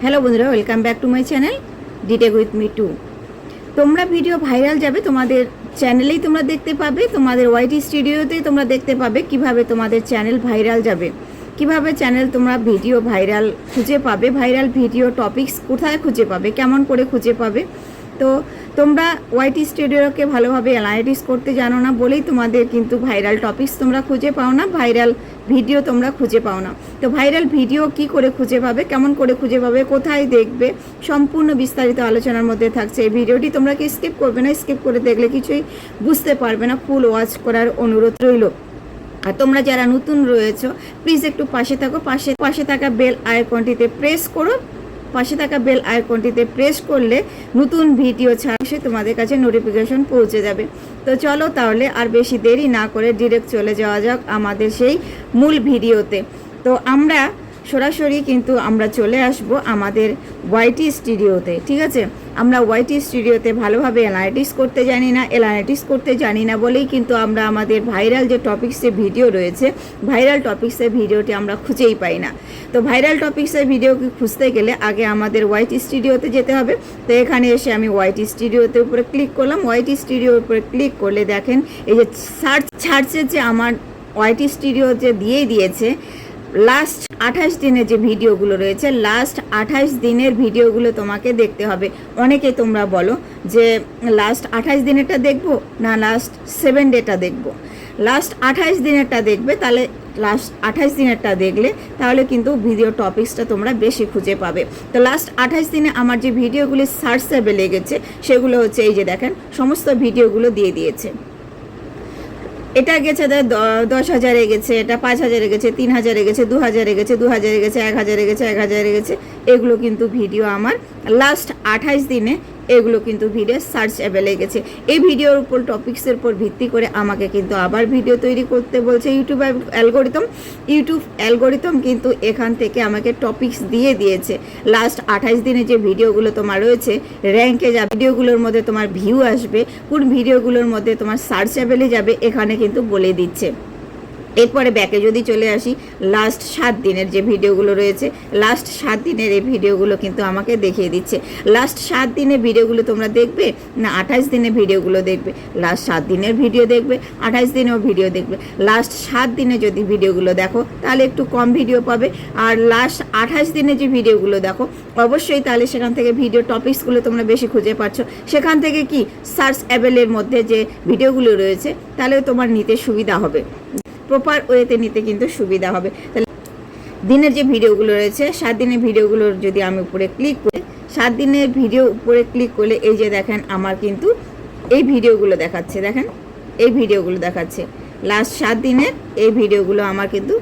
Hello বন্ধুরা, welcome back to my channel detect with me two. তোমরা video viral যাবে তোমাদের চ্যানেলেই তোমরা দেখতে পাবে, তোমাদের ওয়াইটি স্টুডিওতেই তোমরা দেখতে পাবে কিভাবে তোমাদের চ্যানেল ভাইরাল যাবে, কিভাবে চ্যানেল তোমরা ভিডিও ভাইরাল খুঁজে পাবে, ভাইরাল ভিডিও টপিকস কোথায় খুঁজে পাবে, কেমন করে খুঁজে পাবে। তো তোমরা ওয়াইটি স্টুডিওকে ভালোভাবে অ্যানালাইটিস করতে জানো না বলেই তোমাদের কিন্তু ভাইরাল টপিকস তোমরা খুঁজে পাও না, ভাইরাল ভিডিও তোমরা খুঁজে পাও না। তো ভাইরাল ভিডিও কি করে খুঁজে পাবে, কেমন করে খুঁজে পাবে, কোথায় দেখবে, সম্পূর্ণ বিস্তারিত আলোচনার মধ্যে থাকছে এই ভিডিওটি। তোমরা কি স্কিপ করবে না, স্কিপ করে দেখলে কিছুই বুঝতে পারবে না, ফুল ওয়াচ করার অনুরোধ রইল। আর তোমরা যারা নতুন রয়েছো প্লিজ একটু পাশে থাকো, পাশে থাকা বেল আইকনটিতে প্রেস করো। পাশে থাকা বেল আইকনটিতে প্রেস করলে নতুন ভিডিও ছাড়া তোমাদের কাছে নোটিফিকেশন পৌঁছে যাবে। তো চলো তাহলে আর বেশি দেরি না করে ডিরেক্ট চলে যাওয়া যাক আমাদের সেই মূল ভিডিওতে। তো আমরা সরাসরি কিন্তু আমরা চলে আসব আমাদের ওয়াইটি স্টুডিওতে, ঠিক আছে। আমরা ওয়াইটি স্টুডিওতে ভালোভাবে অ্যানালাইটিস করতে জানি না বলেই কিন্তু আমরা আমাদের ভাইরাল যে টপিক্সের ভিডিও রয়েছে, ভাইরাল টপিক্সের ভিডিওটি আমরা খুঁজেই পাই না। তো ভাইরাল টপিক্সের ভিডিওকে খুঁজতে গেলে আগে আমাদের ওয়াইটি স্টুডিওতে যেতে হবে। তো এখানে এসে আমি ওয়াইটি স্টুডিওতে উপরে ক্লিক করলাম। ওয়াইটি স্টুডিওর উপরে ক্লিক করলে দেখেন এই যে সার্চের যে আমার ওয়াইটি স্টুডিও যে দিয়েছে লাস্ট 28 দিনের যে ভিডিওগুলো রয়েছে, লাস্ট 28 দিনের ভিডিওগুলো তোমাকে দেখতে হবে। অনেকে তোমরা বলো যে লাস্ট 28 দিনেরটা দেখবো না লাস্ট 7 ডেটা দেখবো। লাস্ট 28 দিনেরটা দেখবে, তাহলে লাস্ট 28 দিনেরটা দেখলে তাহলে কিন্তু ভিডিও টপিক্সটা তোমরা বেশি খুঁজে পাবে। তো লাস্ট 28 দিনে আমার যে ভিডিওগুলি সার্চেবল লেগেছে সেগুলো হচ্ছে এই যে দেখেন সমস্ত ভিডিওগুলো দিয়ে দিয়েছে। এটা গেছে 10,000-এ গেছে, এটা 5,000-এ গেছে, 3,000-এ গেছে, 2,000-এ গেছে, 2,000-এ গেছে, 1,000-এ গেছে, 1,000-এ গেছে। এগুলো কিন্তু ভিডিও আমার লাস্ট 28 দিনে এগুলো কিন্তু ভিডিও সার্চেবলে গেছে। এই ভিডিওর উপর টপিক্সের উপর ভিত্তি করে আমাকে কিন্তু আবার ভিডিও তৈরি করতে বলছে ইউটিউব অ্যালগোরিদম কিন্তু এখান থেকে আমাকে টপিক্স দিয়েছে। লাস্ট 28 দিনে যে ভিডিওগুলো তোমার রয়েছে র্যাঙ্কে যাবে, ভিডিওগুলোর মধ্যে তোমার ভিউ আসবে, কোন ভিডিওগুলোর মধ্যে তোমার সার্চেবলে যাবে এখানে কিন্তু বলে দিচ্ছে। এরপরে ব্যাকে যদি চলে আসি, লাস্ট 7 দিনের যে ভিডিওগুলো রয়েছে, লাস্ট 7 দিনের এই ভিডিওগুলো কিন্তু আমাকে দেখিয়ে দিচ্ছে। লাস্ট 7 দিনের ভিডিওগুলো তোমরা দেখবে না 28 দিনের ভিডিওগুলো দেখবে? লাস্ট 7 দিনের ভিডিও দেখবে, 28 দিনেও ভিডিও দেখবে। লাস্ট 7 দিনে যদি ভিডিওগুলো দেখো তাহলে একটু কম ভিডিও পাবে, আর লাস্ট 28 দিনে যে ভিডিওগুলো দেখো অবশ্যই তাহলে সেখান থেকে ভিডিও টপিক্সগুলো তোমরা বেশি খুঁজে পাচ্ছ। সেখান থেকে কি সার্চেবলের মধ্যে যে ভিডিওগুলো রয়েছে তাহলে তোমার নিতে সুবিধা হবে, প্রপার ওয়েতে নিতে কিন্তু সুবিধা হবে। তাহলে দিনের যে ভিডিওগুলো রয়েছে 7 দিনের ভিডিওগুলোর যদি আমি উপরে ক্লিক করি, 7 দিনের ভিডিও উপরে ক্লিক করলে এই যে দেখেন আমার কিন্তু এই ভিডিওগুলো দেখাচ্ছে, দেখেন এই ভিডিওগুলো দেখাচ্ছে লাস্ট 7 দিনের এই ভিডিওগুলো আমার কিন্তু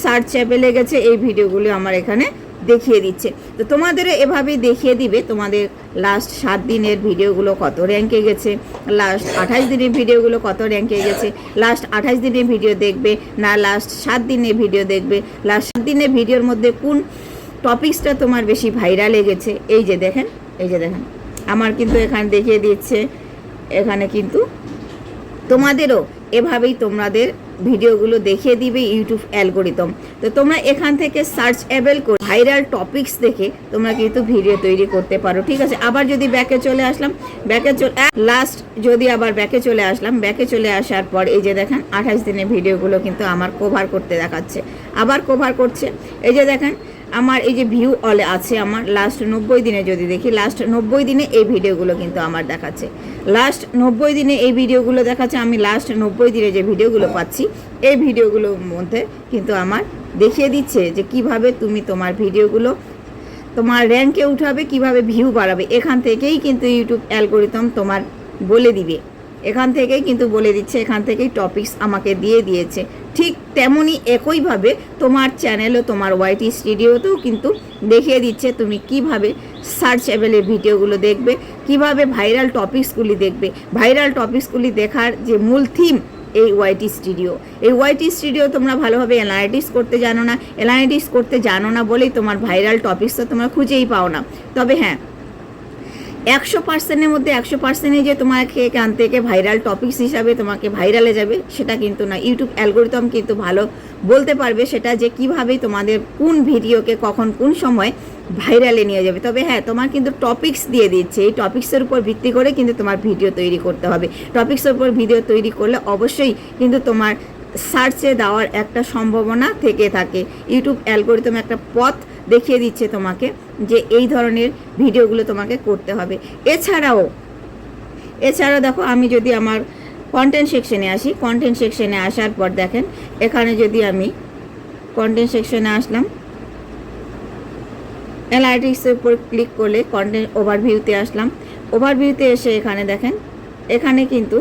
সার্চেবলে গেছে, এই ভিডিওগুলো আমার এখানে দেখিয়ে দিচ্ছে। তো তোমাদেরও এভাবেই দেখিয়ে দিবে তোমাদের লাস্ট 7 দিনের ভিডিওগুলো কত র্যাঙ্কে গেছে, লাস্ট 28 দিনের ভিডিওগুলো কত র্যাঙ্কে গেছে, লাস্ট 28 দিনের ভিডিও দেখবে না লাস্ট 7 দিনের ভিডিও দেখবে, লাস্ট 7 দিনের ভিডিওর মধ্যে কোন টপিক্সটা তোমার বেশি ভাইরাল লেগেছে। এই যে দেখেন আমার কিন্তু এখানে দেখিয়ে দিচ্ছে। এখানে কিন্তু তোমাদেরও এভাবেই তোমাদের ভিডিওগুলো দেখিয়ে দিবে ইউটিউব অ্যালগোরিদম। তো তোমরা এখান থেকে সার্চেবল করে ভাইরাল টপিক্স দেখে তোমরা কিন্তু ভিডিও তৈরি করতে পারো, ঠিক আছে। আবার যদি ব্যাকে চলে আসলাম, ব্যাকে চলে আসার পর এই যে দেখেন 28 দিনের ভিডিওগুলো কিন্তু আমার কভার করতে দেখাচ্ছে, আবার কভার করছে। এই যে দেখেন আমার এই যে ভিউ অলে আছে, আমার লাস্ট 90 দিনে যদি দেখি, লাস্ট 90 দিনে এই ভিডিওগুলো কিন্তু আমার দেখাচ্ছে, লাস্ট 90 দিনে এই ভিডিওগুলো দেখাচ্ছে। আমি লাস্ট 90 দিনে যে ভিডিওগুলো পাচ্ছি এই ভিডিওগুলোর মধ্যে কিন্তু আমার দেখিয়ে দিচ্ছে যে কিভাবে তুমি তোমার ভিডিওগুলো তোমার র্যাঙ্কে উঠাবে, কিভাবে ভিউ বাড়াবে। এখান থেকেই কিন্তু ইউটিউব অ্যালগোরিদম তোমার বলে দিবে, এখান থেকেই কিন্তু বলে দিচ্ছে, এখান থেকেই টপিকস আমাকে দিয়েছে। ঠিক তেমনই একইভাবে তোমার চ্যানেলও তোমার ওয়াইটি স্টুডিওতেও কিন্তু দেখিয়ে দিচ্ছে তুমি কিভাবে সার্চেবলের ভিডিওগুলো দেখবে, কিভাবে ভাইরাল টপিকসগুলি দেখবে। ভাইরাল টপিকসগুলি দেখার যে মূল থিম এই ওয়াইটি স্টুডিও তোমরা ভালোভাবে অ্যানালাইটিস করতে জানো না বলেই তোমার ভাইরাল টপিকসটা তোমরা খুঁজেই পাও না। তবে হ্যাঁ, 100%-এর মধ্যে 100%-ই যে তোমাকে এখান থেকে ভাইরাল টপিকস হিসাবে তোমাকে ভাইরালে যাবে সেটা কিন্তু না। ইউটিউব অ্যালগোরিদম কিন্তু ভালো বলতে পারবে সেটা যে কিভাবে তোমাদের কোন ভিডিওকে কখন কোন সময় ভাইরালে নিয়ে যাবে। তবে হ্যাঁ, তোমার কিন্তু টপিকস দিয়ে দিচ্ছে, এই টপিক্সের উপর ভিত্তি করে কিন্তু তোমার ভিডিও তৈরি করতে হবে। টপিক্সের উপর ভিডিও তৈরি করলে অবশ্যই কিন্তু তোমার সার্চে দেওয়ার একটা সম্ভাবনা থেকে থাকে। ইউটিউব অ্যালগরিদম একটা পথ দেখিয়ে দিচ্ছে তোমাকে যে এই ধরনের ভিডিওগুলো তোমাকে করতে হবে। এছাড়াও দেখো, আমি যদি আমার কন্টেন্ট সেকশনে আসি, কন্টেন্ট সেকশনে আসার পর দেখেন এখানে যদি আমি কন্টেন্ট সেকশনে আসলাম, অ্যানালিটিক্সের উপর ক্লিক করলে কন্টেন্ট ওভারভিউতে আসলাম। ওভারভিউতে এসে এখানে দেখেন, এখানে কিন্তু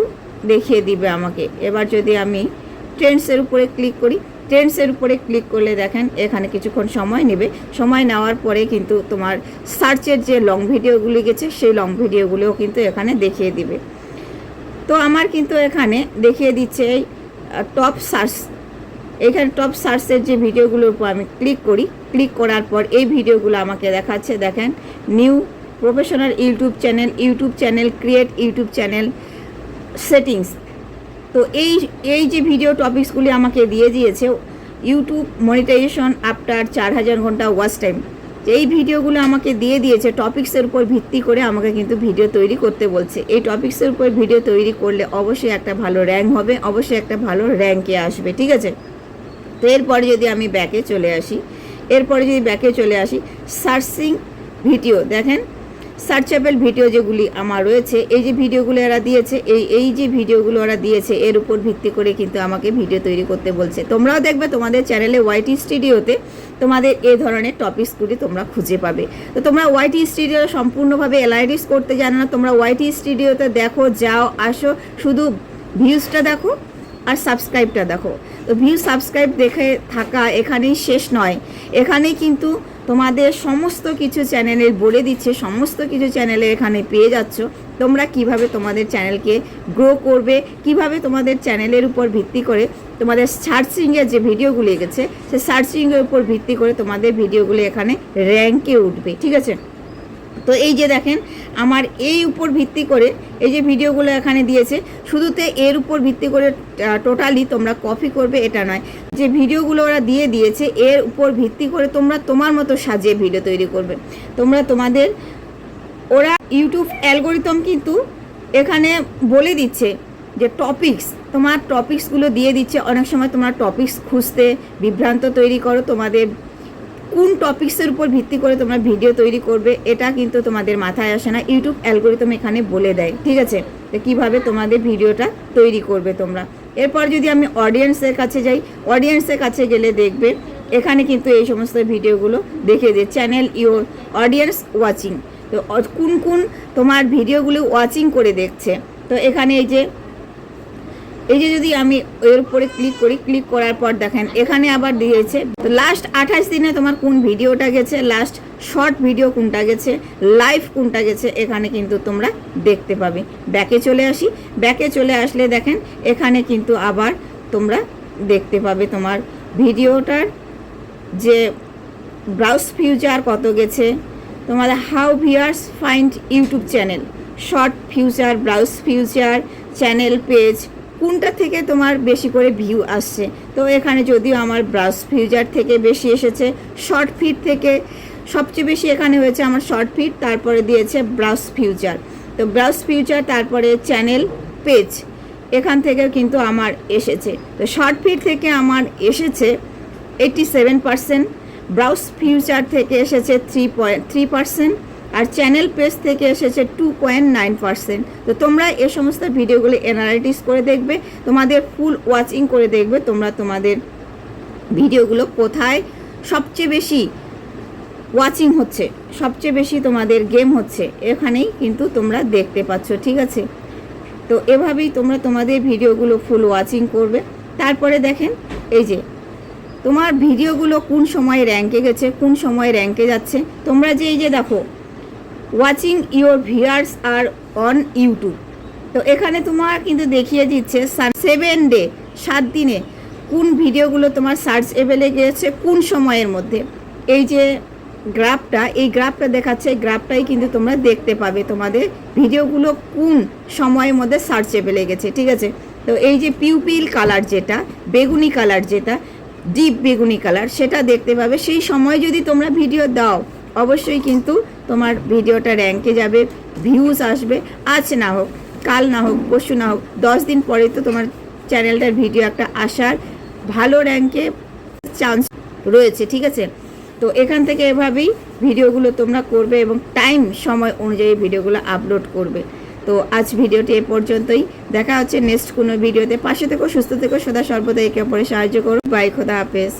দেখিয়ে দিবে আমাকে। এবার যদি আমি ট্রেন্ডসের উপরে ক্লিক করি, ট্রেন্ডসের উপরে ক্লিক করলে দেখেন এখানে কিছুক্ষণ সময় নেবে। সময় নেওয়ার পরে কিন্তু তোমার সার্চের যে লং ভিডিওগুলি গেছে সেই লং ভিডিওগুলোও কিন্তু এখানে দেখিয়ে দিবে। তো আমার কিন্তু এখানে দেখিয়ে দিচ্ছে এই টপ সার্চ, এখানে টপ সার্চের যে ভিডিওগুলোর উপর আমি ক্লিক করি, ক্লিক করার পর এই ভিডিওগুলো আমাকে দেখাচ্ছে। দেখেন, new professional YouTube channel create YouTube channel settings. তো এই যে ভিডিও টপিকসগুলি আমাকে দিয়ে দিয়েছে, ইউটিউব মনিটাইজেশন আফটার 4000 ঘন্টা ওয়াচ টাইম, এই ভিডিওগুলো আমাকে দিয়ে দিয়েছে। টপিক্সের উপর ভিত্তি করে আমাকে কিন্তু ভিডিও তৈরি করতে বলছে। এই টপিক্সের উপর ভিডিও তৈরি করলে অবশ্যই একটা ভালো র্যাঙ্ক হবে, অবশ্যই একটা ভালো র্যাঙ্কে আসবে, ঠিক আছে। তো এরপরে যদি আমি ব্যাকে চলে আসি, সার্চিং ভিডিও, দেখেন সার্চেবল ভিডিও যেগুলি আমার রয়েছে, এই যে ভিডিওগুলো এরা দিয়েছে, এই যে ভিডিওগুলো ওরা দিয়েছে এর উপর ভিত্তি করে কিন্তু আমাকে ভিডিও তৈরি করতে বলছে। তোমরাও দেখবে তোমাদের চ্যানেলে ওয়াইটি স্টুডিওতে তোমাদের এই ধরনের টপিকসগুলি তোমরা খুঁজে পাবে। তো তোমরা ওয়াইটি স্টুডিও সম্পূর্ণভাবে অ্যানালাইসিস করতে জানো না, তোমরা ওয়াইটি স্টুডিওতে দেখো, যাও আসো, শুধু ভিউজটা দেখো আর সাবস্ক্রাইবটা দেখো। তো ভিউ সাবস্ক্রাইব দেখে থাকা এখানেই শেষ নয়, এখানেই কিন্তু তোমাদের সমস্ত কিছু চ্যানেলের বলে দিচ্ছে, সমস্ত কিছু চ্যানেলে এখানে পেয়ে যাচ্ছ তোমরা কিভাবে তোমাদের চ্যানেলকে গ্রো করবে, কিভাবে তোমাদের চ্যানেলের উপর ভিত্তি করে তোমাদের সার্চিংয়ের যে ভিডিওগুলি গেছে সে সার্চিংয়ের উপর ভিত্তি করে তোমাদের ভিডিওগুলি এখানে র্যাঙ্কে উঠবে, ঠিক আছে। তো এই যে দেখেন আমার এই উপর ভিত্তি করে এই যে ভিডিওগুলো এখানে দিয়েছে, শুধুতে এর উপর ভিত্তি করে টোটালি তোমরা কপি করবে এটা নয়, যে ভিডিওগুলো ওরা দিয়ে দিয়েছে এর উপর ভিত্তি করে তোমরা তোমার মতো সাজিয়ে ভিডিও তৈরি করবে। তোমরা তোমাদের ওরা ইউটিউব অ্যালগরিদম কিন্তু এখানে বলে দিচ্ছে যে টপিকস, তোমার টপিকসগুলো দিয়ে দিচ্ছে। অনেক সময় তোমরা টপিকস খুঁজতে বিভ্রান্ত তৈরি করো, তোমাদের কোন টপিক্সের উপর ভিত্তি করে তোমরা ভিডিও তৈরি করবে এটা কিন্তু তোমাদের মাথায় আসে না। ইউটিউব অ্যালগরিদম এখানে বলে দেয়, ঠিক আছে, তো কীভাবে তোমাদের ভিডিওটা তৈরি করবে তোমরা। এরপর যদি আমি অডিয়েন্সের কাছে যাই, অডিয়েন্সের কাছে গেলে দেখবে এখানে কিন্তু এই সমস্ত ভিডিওগুলো দেখে দেয়। চ্যানেল ইওর অডিয়েন্স ওয়াচিং, তো কোন কোন তোমার ভিডিওগুলো ওয়াচিং করে দেখছে। তো এখানে এই যে যদি আমি এর উপরে ক্লিক করি, ক্লিক করার পর দেখেন এখানে আবার দিয়েছে তো লাস্ট 28 দিনে তোমার কোন ভিডিওটা গেছে, লাস্ট শর্ট ভিডিও কোনটা গেছে, লাইভ কোনটা গেছে, এখানে কিন্তু তোমরা দেখতে পাবে। ব্যাকে চলে আসি, ব্যাকে চলে আসলে দেখেন এখানে কিন্তু আবার তোমরা দেখতে পাবে তোমার ভিডিওটার যে ব্রাউজ ফিউচার কত গেছে, তোমাদের how viewers find YouTube channel, short future, browse future, channel page, কোনটা থেকে তোমার বেশি করে ভিউ আসছে। তো এখানে যদিও আমার ব্রাউজ ফিউচার থেকে বেশি এসেছে, শর্ট ফিড থেকে সবচেয়ে বেশি এখানে হয়েছে আমার শর্ট ফিড, তারপরে দিয়েছে ব্রাউজ ফিউচার। তো ব্রাউজ ফিউচার তারপরে চ্যানেল পেজ এখান থেকেও কিন্তু আমার এসেছে। তো শর্ট ফিড থেকে আমার এসেছে 87%, ব্রাউজ ফিউচার থেকে এসেছে 3.3%, আর চ্যানেল পেজ থেকে এসেছে 2.9%। তো তোমরা এই সমস্ত ভিডিওগুলো অ্যানালাইসিস করে দেখবে, তোমাদের ফুল ওয়াচিং করে দেখবে তোমরা তোমাদের ভিডিওগুলো কোথায় সবচেয়ে বেশি ওয়াচিং হচ্ছে, সবচেয়ে বেশি তোমাদের গেম হচ্ছে, এখানেই কিন্তু তোমরা দেখতে পাচ্ছ, ঠিক আছে। তো এভাবেই তোমরা তোমাদের ভিডিওগুলো ফুল ওয়াচিং করবে। তারপরে দেখেন এই যে তোমার ভিডিওগুলো কোন সময়ে র্যাঙ্কে গেছে, কোন সময়ে র্যাঙ্কে যাচ্ছে। তোমরা যে এই যে দেখো watching your viewers are on YouTube, তো এখানে তোমার কিন্তু দেখিয়ে দিচ্ছে 7 ডে 7 দিনে কোন ভিডিওগুলো তোমার সার্চ এভেলে গিয়েছে কোন সময়ের মধ্যে। এই যে গ্রাফটা, এই গ্রাফটা দেখাচ্ছে, এই গ্রাফটাই কিন্তু তোমরা দেখতে পাবে তোমাদের ভিডিওগুলো কোন সময়ের মধ্যে সার্চ এভেলে গেছে, ঠিক আছে। তো এই যে পিউপিল কালার যেটা, বেগুনি কালার যেটা, ডিপ বেগুনি কালার, সেটা দেখতে পাবে। সেই সময় যদি তোমরা ভিডিও দাও অবশ্যই কিন্তু তোমার ভিডিওটা র্যাঙ্কে যাবে, ভিউজ আসবে। আজ না হোক, কাল না হোক, পরশু না হোক, 10 দিন পরে তো তোমার চ্যানেলটার ভিডিও একটা আসার ভালো র্যাঙ্কে চান্স রয়েছে, ঠিক আছে? তো এখান থেকে এভাবেই ভিডিওগুলো তোমরা করবে এবং সময় অনুযায়ী ভিডিওগুলো আপলোড করবে। তো আজ ভিডিওটি এ পর্যন্তই, দেখা হচ্ছে নেক্সট কোনো ভিডিওতে। পাশে থেকো, সুস্থ থেকো, সদা সর্বদা একে অপরের সাহায্য করো। বাই, খোদা হাফেজ।